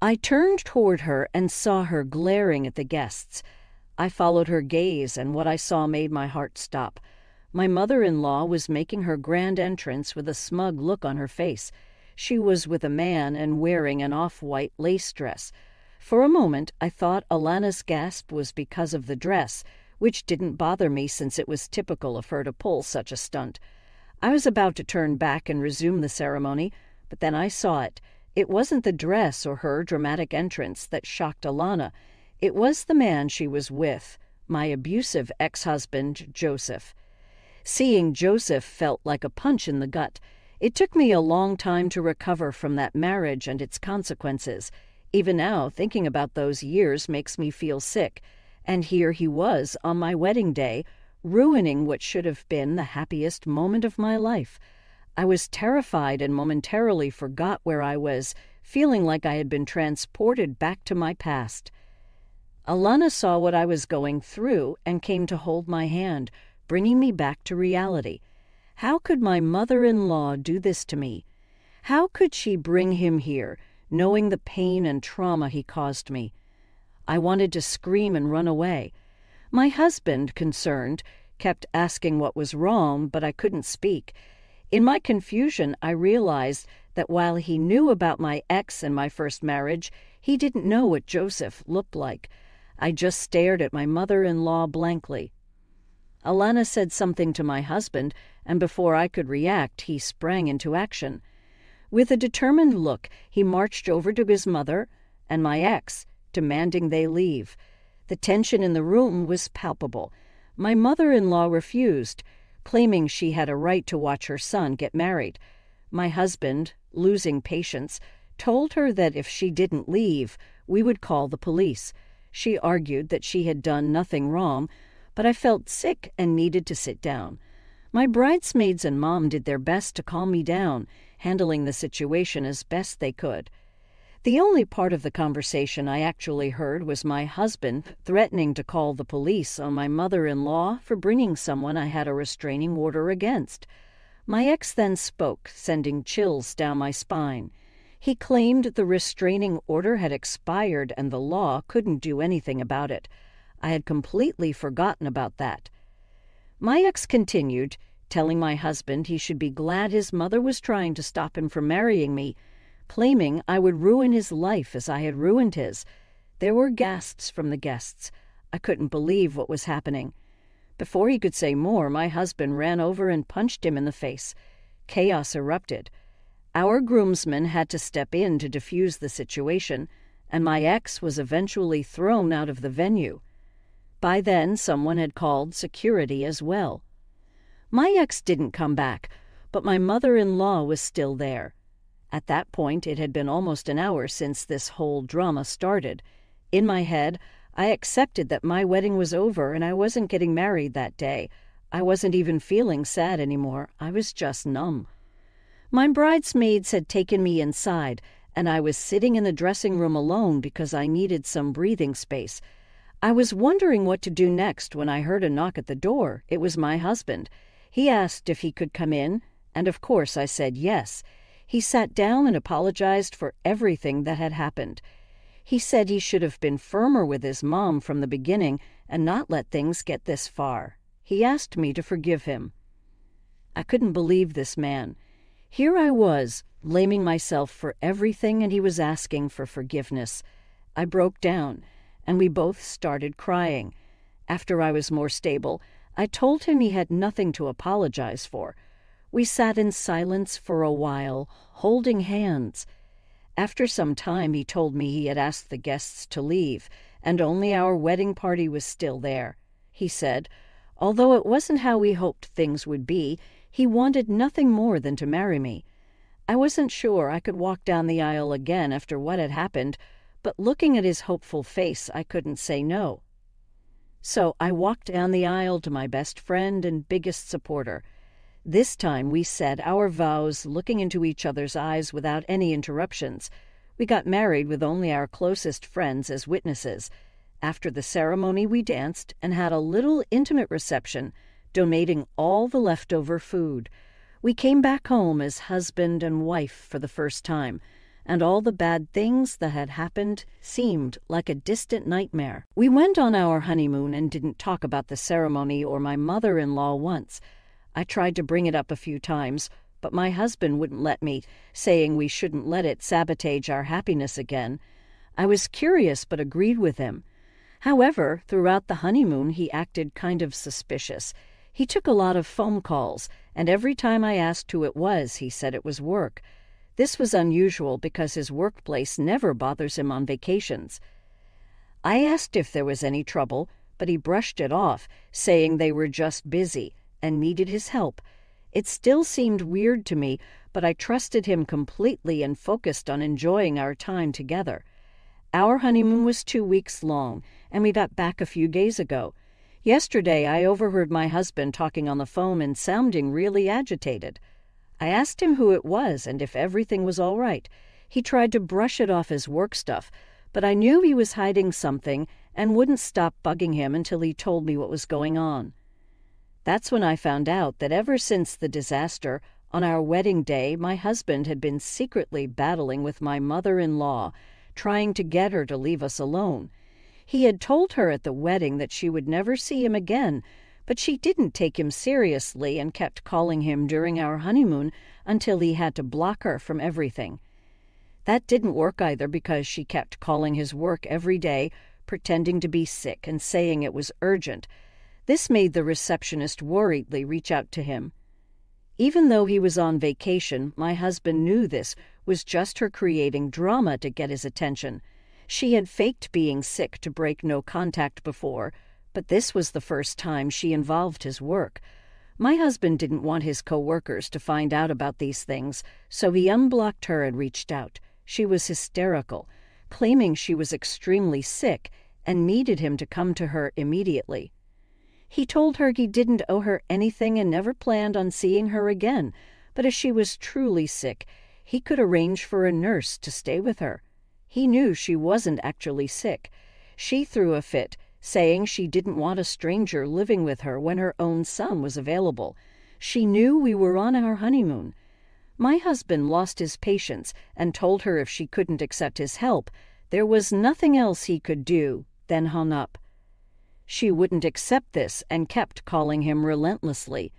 I turned toward her and saw her glaring at the guests. I followed her gaze, and what I saw made my heart stop. My mother-in-law was making her grand entrance with a smug look on her face. She was with a man and wearing an off-white lace dress. For a moment, I thought Alana's gasp was because of the dress, which didn't bother me since it was typical of her to pull such a stunt. I was about to turn back and resume the ceremony, but then I saw it. It wasn't the dress or her dramatic entrance that shocked Alana. It was the man she was with, my abusive ex-husband, Joseph. Seeing Joseph felt like a punch in the gut. It took me a long time to recover from that marriage and its consequences. Even now, thinking about those years makes me feel sick. And here he was on my wedding day, ruining what should have been the happiest moment of my life. I was terrified and momentarily forgot where I was, feeling like I had been transported back to my past. Alana saw what I was going through and came to hold my hand, bringing me back to reality. How could my mother-in-law do this to me? How could she bring him here, knowing the pain and trauma he caused me? I wanted to scream and run away. My husband, concerned, kept asking what was wrong, but I couldn't speak. In my confusion, I realized that while he knew about my ex and my first marriage, he didn't know what Joseph looked like. I just stared at my mother-in-law blankly. Alana said something to my husband, and before I could react, he sprang into action. With a determined look, he marched over to his mother and my ex, demanding they leave. The tension in the room was palpable. My mother-in-law refused, claiming she had a right to watch her son get married. My husband, losing patience, told her that if she didn't leave, we would call the police. She argued that she had done nothing wrong, but I felt sick and needed to sit down. My bridesmaids and mom did their best to calm me down, handling the situation as best they could. The only part of the conversation I actually heard was my husband threatening to call the police on my mother-in-law for bringing someone I had a restraining order against. My ex then spoke, sending chills down my spine. He claimed the restraining order had expired and the law couldn't do anything about it. I had completely forgotten about that. My ex continued, telling my husband he should be glad his mother was trying to stop him from marrying me, claiming I would ruin his life as I had ruined his. There were gasps from the guests. I couldn't believe what was happening. Before he could say more, my husband ran over and punched him in the face. Chaos erupted. Our groomsmen had to step in to defuse the situation, and my ex was eventually thrown out of the venue. By then, someone had called security as well. My ex didn't come back, but my mother-in-law was still there. At that point, it had been almost an hour since this whole drama started. In my head, I accepted that my wedding was over and I wasn't getting married that day. I wasn't even feeling sad anymore. I was just numb. My bridesmaids had taken me inside, and I was sitting in the dressing room alone because I needed some breathing space. I was wondering what to do next when I heard a knock at the door. It was my husband. He asked if he could come in, and of course I said yes. He sat down and apologized for everything that had happened. He said he should have been firmer with his mom from the beginning and not let things get this far. He asked me to forgive him. I couldn't believe this man. Here I was, blaming myself for everything, and he was asking for forgiveness. I broke down, and we both started crying. After I was more stable, I told him he had nothing to apologize for. We sat in silence for a while, holding hands. After some time, he told me he had asked the guests to leave, and only our wedding party was still there. He said, although it wasn't how we hoped things would be, he wanted nothing more than to marry me. I wasn't sure I could walk down the aisle again after what had happened, but looking at his hopeful face, I couldn't say no. So I walked down the aisle to my best friend and biggest supporter. This time we said our vows, looking into each other's eyes without any interruptions. We got married with only our closest friends as witnesses. After the ceremony, we danced and had a little intimate reception, donating all the leftover food. We came back home as husband and wife for the first time, and all the bad things that had happened seemed like a distant nightmare. We went on our honeymoon and didn't talk about the ceremony or my mother-in-law once. I tried to bring it up a few times, but my husband wouldn't let me, saying we shouldn't let it sabotage our happiness again. I was curious but agreed with him. However, throughout the honeymoon he acted kind of suspicious. He took a lot of phone calls, and every time I asked who it was, he said it was work. This was unusual because his workplace never bothers him on vacations. I asked if there was any trouble, but he brushed it off, saying they were just busy and needed his help. It still seemed weird to me, but I trusted him completely and focused on enjoying our time together. Our honeymoon was 2 weeks long, and we got back a few days ago. Yesterday, I overheard my husband talking on the phone and sounding really agitated. I asked him who it was and if everything was all right. He tried to brush it off as work stuff, but I knew he was hiding something and wouldn't stop bugging him until he told me what was going on. That's when I found out that ever since the disaster, on our wedding day, my husband had been secretly battling with my mother-in-law, trying to get her to leave us alone. He had told her at the wedding that she would never see him again, but she didn't take him seriously and kept calling him during our honeymoon until he had to block her from everything. That didn't work either because she kept calling his work every day, pretending to be sick and saying it was urgent. This made the receptionist worriedly reach out to him. Even though he was on vacation, my husband knew this was just her creating drama to get his attention. She had faked being sick to break no contact before, but this was the first time she involved his work. My husband didn't want his co-workers to find out about these things, so he unblocked her and reached out. She was hysterical, claiming she was extremely sick and needed him to come to her immediately. He told her he didn't owe her anything and never planned on seeing her again, but if she was truly sick, he could arrange for a nurse to stay with her. He knew she wasn't actually sick. She threw a fit, saying she didn't want a stranger living with her when her own son was available. She knew we were on our honeymoon. My husband lost his patience and told her if she couldn't accept his help, there was nothing else he could do, then hung up. She wouldn't accept this and kept calling him relentlessly.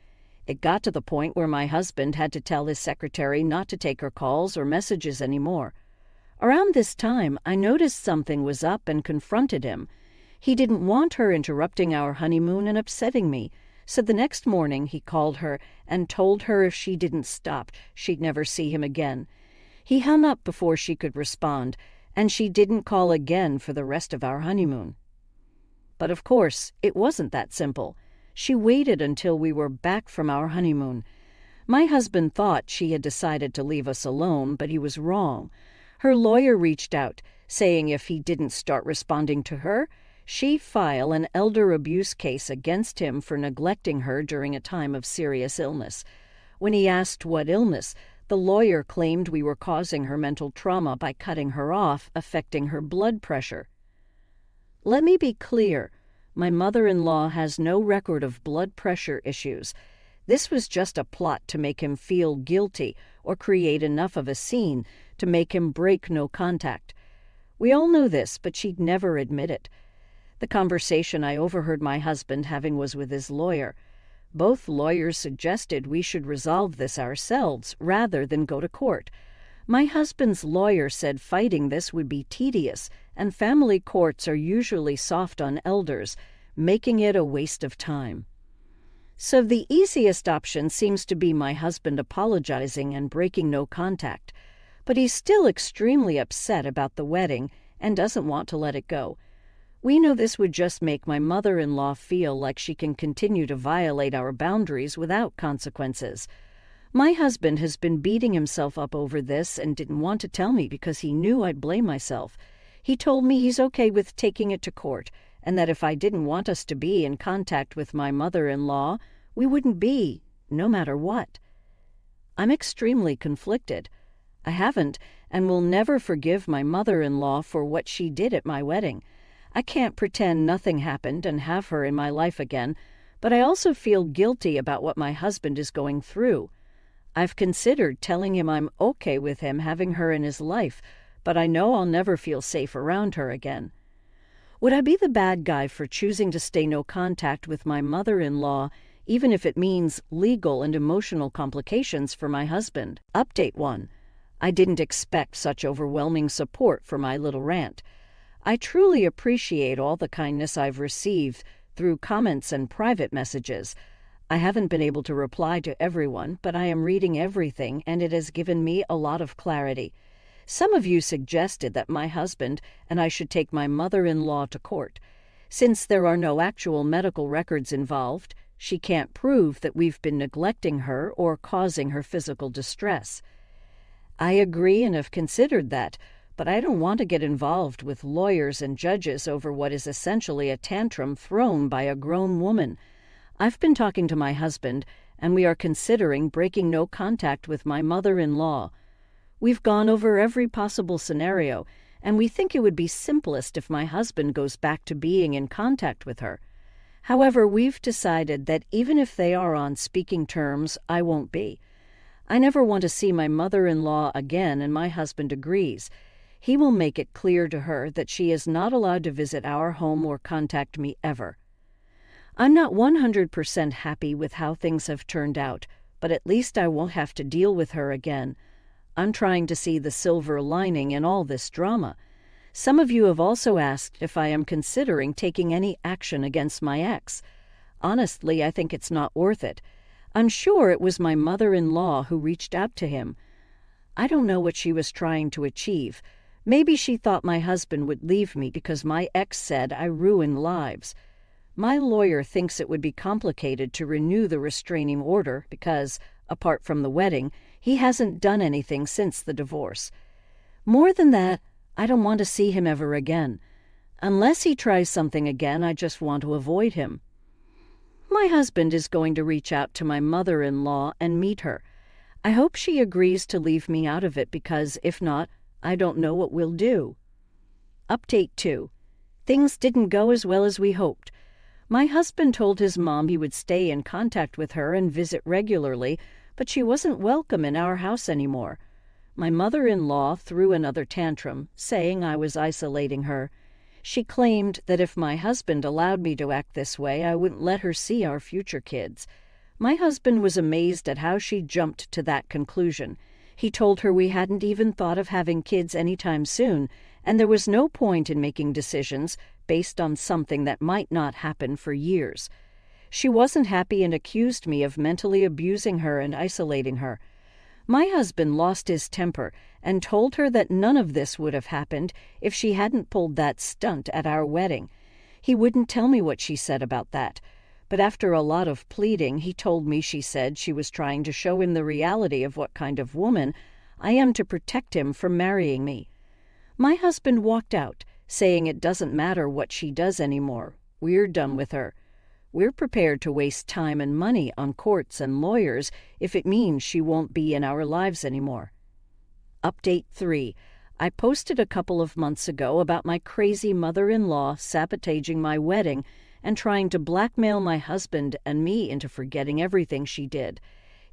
It got to the point where my husband had to tell his secretary not to take her calls or messages anymore. Around this time, I noticed something was up and confronted him. He didn't want her interrupting our honeymoon and upsetting me, so the next morning he called her and told her if she didn't stop, she'd never see him again. He hung up before she could respond, and she didn't call again for the rest of our honeymoon. But of course, it wasn't that simple. She waited until we were back from our honeymoon. My husband thought she had decided to leave us alone, but he was wrong. Her lawyer reached out, saying if he didn't start responding to her, she'd file an elder abuse case against him for neglecting her during a time of serious illness. When he asked what illness, the lawyer claimed we were causing her mental trauma by cutting her off, affecting her blood pressure. Let me be clear, my mother-in-law has no record of blood pressure issues. This was just a plot to make him feel guilty or create enough of a scene to make him break no contact. We all know this, but she'd never admit it. The conversation I overheard my husband having was with his lawyer. Both lawyers suggested we should resolve this ourselves rather than go to court. My husband's lawyer said fighting this would be tedious, and family courts are usually soft on elders, making it a waste of time. So the easiest option seems to be my husband apologizing and breaking no contact. But he's still extremely upset about the wedding and doesn't want to let it go. We know this would just make my mother-in-law feel like she can continue to violate our boundaries without consequences. My husband has been beating himself up over this and didn't want to tell me because he knew I'd blame myself. He told me he's okay with taking it to court, and that if I didn't want us to be in contact with my mother-in-law, we wouldn't be, no matter what. I'm extremely conflicted. I haven't and will never forgive my mother-in-law for what she did at my wedding. I can't pretend nothing happened and have her in my life again, but I also feel guilty about what my husband is going through. I've considered telling him I'm okay with him having her in his life, but I know I'll never feel safe around her again. Would I be the bad guy for choosing to stay no contact with my mother-in-law, even if it means legal and emotional complications for my husband? Update 1. I didn't expect such overwhelming support for my little rant. I truly appreciate all the kindness I've received through comments and private messages. I haven't been able to reply to everyone, but I am reading everything, and it has given me a lot of clarity. Some of you suggested that my husband and I should take my mother-in-law to court. Since there are no actual medical records involved, she can't prove that we've been neglecting her or causing her physical distress. I agree and have considered that, but I don't want to get involved with lawyers and judges over what is essentially a tantrum thrown by a grown woman. I've been talking to my husband, and we are considering breaking no contact with my mother-in-law. We've gone over every possible scenario, and we think it would be simplest if my husband goes back to being in contact with her. However, we've decided that even if they are on speaking terms, I won't be. I never want to see my mother-in-law again, and my husband agrees. He will make it clear to her that she is not allowed to visit our home or contact me ever. I'm not 100% happy with how things have turned out, but at least I won't have to deal with her again. I'm trying to see the silver lining in all this drama. Some of you have also asked if I am considering taking any action against my ex. Honestly, I think it's not worth it. I'm sure it was my mother-in-law who reached out to him. I don't know what she was trying to achieve. Maybe she thought my husband would leave me because my ex said I ruin lives. My lawyer thinks it would be complicated to renew the restraining order because, apart from the wedding, he hasn't done anything since the divorce. More than that, I don't want to see him ever again. Unless he tries something again, I just want to avoid him. My husband is going to reach out to my mother-in-law and meet her. I hope she agrees to leave me out of it because, if not, I don't know what we'll do. Update 2. Things didn't go as well as we hoped. My husband told his mom he would stay in contact with her and visit regularly, but she wasn't welcome in our house anymore. My mother-in-law threw another tantrum, saying I was isolating her. She claimed that if my husband allowed me to act this way, I wouldn't let her see our future kids. My husband was amazed at how she jumped to that conclusion. He told her we hadn't even thought of having kids anytime soon, and there was no point in making decisions based on something that might not happen for years. She wasn't happy and accused me of mentally abusing her and isolating her. My husband lost his temper and told her that none of this would have happened if she hadn't pulled that stunt at our wedding. He wouldn't tell me what she said about that, but after a lot of pleading, he told me she said she was trying to show him the reality of what kind of woman I am to protect him from marrying me. My husband walked out, saying it doesn't matter what she does anymore. We're done with her. We're prepared to waste time and money on courts and lawyers if it means she won't be in our lives anymore. Update 3. I posted a couple of months ago about my crazy mother-in-law sabotaging my wedding and trying to blackmail my husband and me into forgetting everything she did.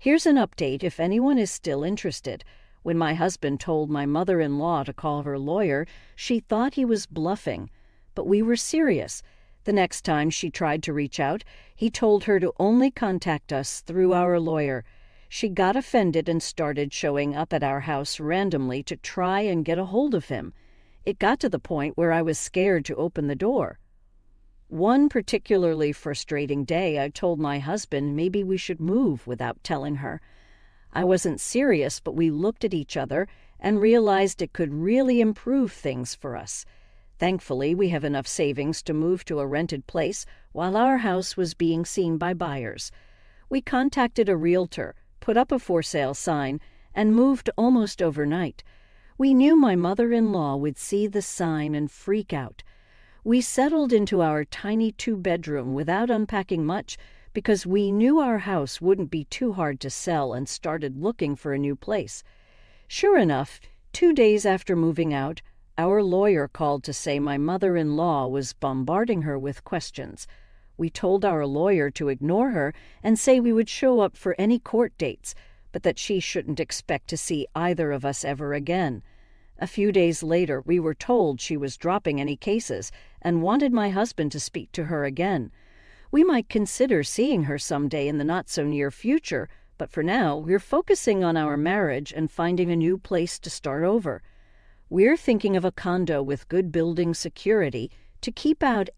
Here's an update if anyone is still interested. When my husband told my mother-in-law to call her lawyer, she thought he was bluffing. But we were serious. The next time she tried to reach out, he told her to only contact us through our lawyer. She got offended and started showing up at our house randomly to try and get a hold of him. It got to the point where I was scared to open the door. One particularly frustrating day, I told my husband maybe we should move without telling her. I wasn't serious, but we looked at each other and realized it could really improve things for us. Thankfully, we have enough savings to move to a rented place while our house was being seen by buyers. We contacted a realtor, put up a for-sale sign, and moved almost overnight. We knew my mother-in-law would see the sign and freak out. We settled into our tiny 2-bedroom without unpacking much because we knew our house wouldn't be too hard to sell and started looking for a new place. Sure enough, 2 days after moving out, our lawyer called to say my mother-in-law was bombarding her with questions. We told our lawyer to ignore her and say we would show up for any court dates, but that she shouldn't expect to see either of us ever again. A few days later, we were told she was dropping any cases and wanted my husband to speak to her again. We might consider seeing her someday in the not-so-near future, but for now, we're focusing on our marriage and finding a new place to start over. We're thinking of a condo with good building security to keep out